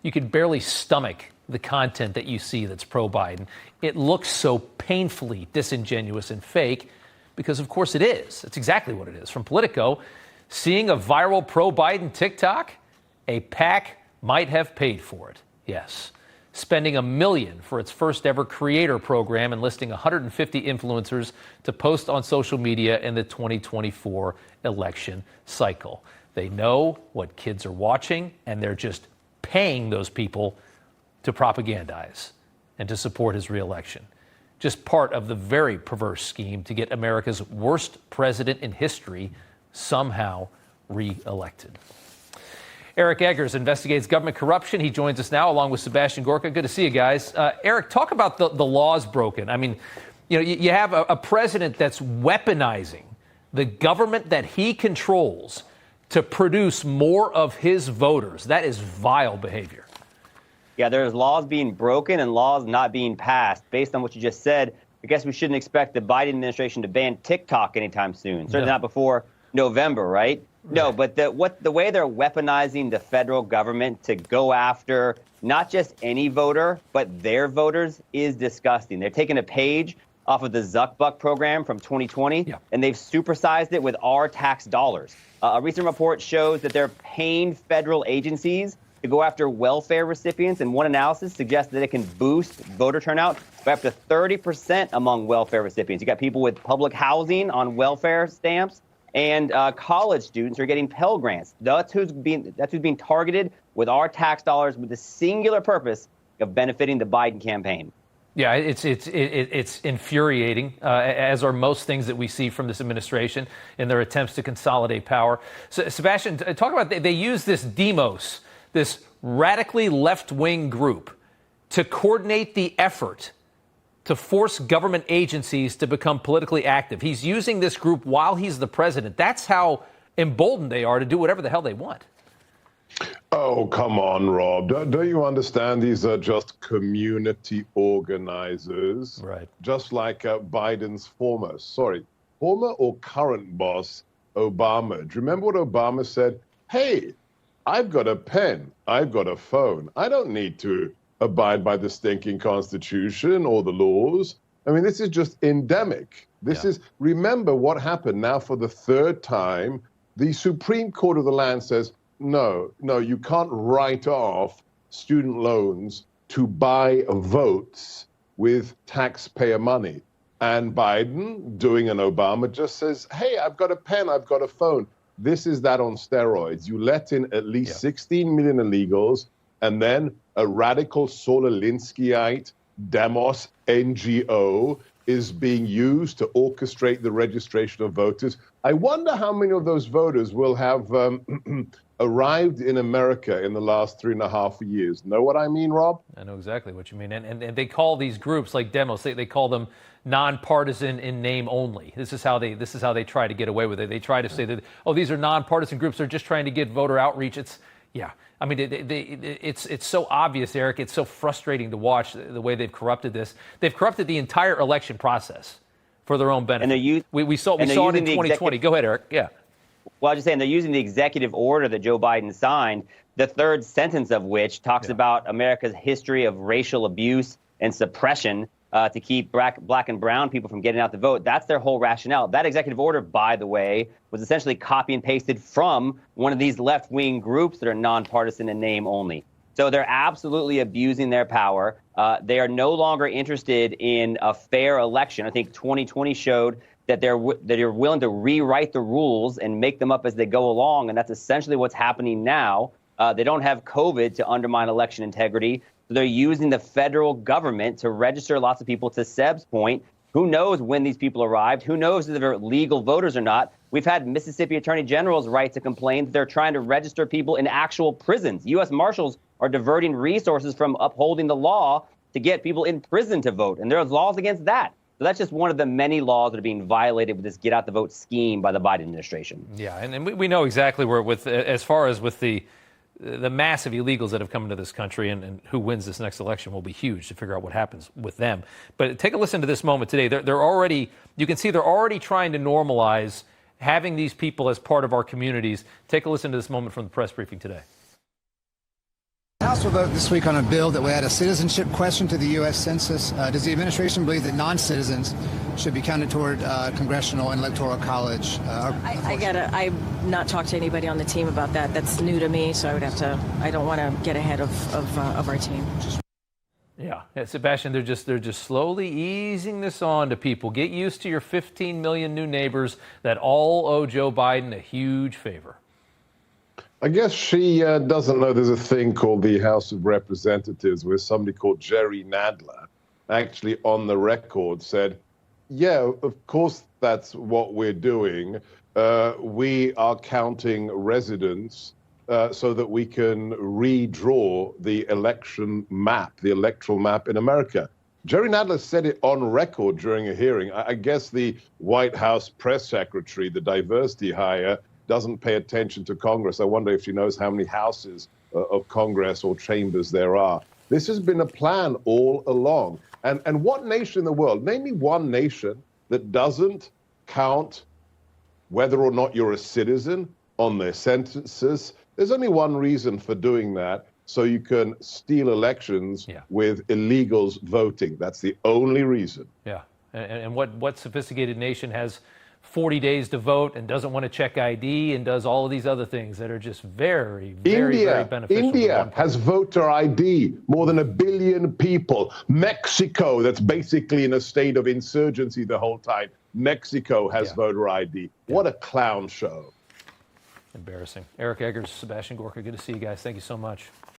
you could barely stomach the content that you see that's pro-Biden. It looks so painfully disingenuous and fake because, of course, it is. That's exactly what it is. From Politico, seeing a viral pro-Biden TikTok, a PAC might have paid for it. Yes. Spending $1 million for its first ever creator program, enlisting 150 influencers to post on social media in the 2024 election cycle. They know what kids are watching, and they're just paying those people to propagandize and to support his reelection. Just part of the very perverse scheme to get America's worst president in history somehow reelected. Eric Eggers investigates government corruption. He joins us now along with Sebastian Gorka. Good to see you guys. Eric, talk about the laws broken. I mean, you have a president that's weaponizing the government that he controls to produce more of his voters. That is vile behavior. Yeah, there's laws being broken and laws not being passed. Based on what you just said, I guess we shouldn't expect the Biden administration to ban TikTok anytime soon. Certainly not before November, right? No, but the way they're weaponizing the federal government to go after not just any voter, but their voters is disgusting. They're taking a page off of the Zuckbuck program from 2020, and they've supersized it with our tax dollars. A recent report shows that they're paying federal agencies to go after welfare recipients, and one analysis suggests that it can boost voter turnout by up to 30% among welfare recipients. You got people with public housing on welfare stamps, and college students are getting Pell Grants. That's who's being targeted with our tax dollars with the singular purpose of benefiting the Biden campaign. Yeah, it's infuriating, as are most things that we see from this administration in their attempts to consolidate power. So, Sebastian, talk about they use this demos, this radically left-wing group, to coordinate the effort to force government agencies to become politically active. He's using this group while he's the president. That's how emboldened they are to do whatever the hell they want. Oh, come on, Rob. Don't you understand these are just community organizers? Right. Just like Biden's former or current boss, Obama. Do you remember what Obama said? Hey, I've got a pen. I've got a phone. I don't need to abide by the stinking Constitution or the laws. I mean, this is just endemic. Remember what happened now for the third time. The Supreme Court of the land says, no, you can't write off student loans to buy votes with taxpayer money. And Biden, doing an Obama, just says, hey, I've got a pen, I've got a phone. This is that on steroids. You let in at least 16 million illegals, and then a radical Saul Alinskyite Demos NGO is being used to orchestrate the registration of voters. I wonder how many of those voters will have arrived in America in the last 3.5 years. Know what I mean, Rob? I know exactly what you mean. And they call these groups like Demos, they call them nonpartisan in name only. This is how they try to get away with it. They try to say that, these are nonpartisan groups. They're just trying to get voter outreach. I mean, it's so obvious, Eric. It's so frustrating to watch the way they've corrupted this. They've corrupted the entire election process for their own benefit. And we saw it in 2020. Go ahead, Eric. Yeah. Well, I was just saying they're using the executive order that Joe Biden signed, the third sentence of which talks about America's history of racial abuse and suppression to keep black and brown people from getting out the vote. That's their whole rationale. That executive order, by the way, was essentially copy and pasted from one of these left-wing groups that are nonpartisan in name only. So they're absolutely abusing their power. They are no longer interested in a fair election. I think 2020 showed that they're willing to rewrite the rules and make them up as they go along, and that's essentially what's happening now. They don't have COVID to undermine election integrity. So they're using the federal government to register lots of people. To Seb's point, who knows when these people arrived? Who knows if they're legal voters or not? We've had Mississippi Attorney General's right to complain that they're trying to register people in actual prisons. U.S. Marshals are diverting resources from upholding the law to get people in prison to vote, and there's laws against that. So that's just one of the many laws that are being violated with this get-out-the-vote scheme by the Biden administration. Yeah, and we know exactly where, as far as with the massive illegals that have come into this country and who wins this next election will be huge to figure out what happens with them. But take a listen to this moment today. You can see they're already trying to normalize having these people as part of our communities. Take a listen to this moment from the press briefing today. House will vote this week on a bill that will add a citizenship question to the U.S. Census. Does the administration believe that non-citizens should be counted toward congressional and electoral college? I've not talked to anybody on the team about that. That's new to me, so I don't want to get ahead of our team. Yeah, Sebastian, they're just slowly easing this on to people. Get used to your 15 million new neighbors that all owe Joe Biden a huge favor. I guess she doesn't know there's a thing called the House of Representatives where somebody called Jerry Nadler actually on the record said, yeah, of course that's what we're doing. We are counting residents so that we can redraw the election map, the electoral map in America. Jerry Nadler said it on record during a hearing. I guess the White House press secretary, the diversity hire, doesn't pay attention to Congress. I wonder if she knows how many houses of Congress or chambers there are. This has been a plan all along. And what nation in the world, name me one nation that doesn't count whether or not you're a citizen on their census. There's only one reason for doing that, so you can steal elections with illegals voting. That's the only reason. Yeah, and what sophisticated nation has 40 days to vote and doesn't want to check ID and does all of these other things that are just very beneficial? India has voter ID, more than 1 billion people. Mexico, that's basically in a state of insurgency the whole time. Mexico has voter ID. What a clown show. Embarrassing. Eric Eggers, Sebastian Gorka, good to see you guys. Thank you so much.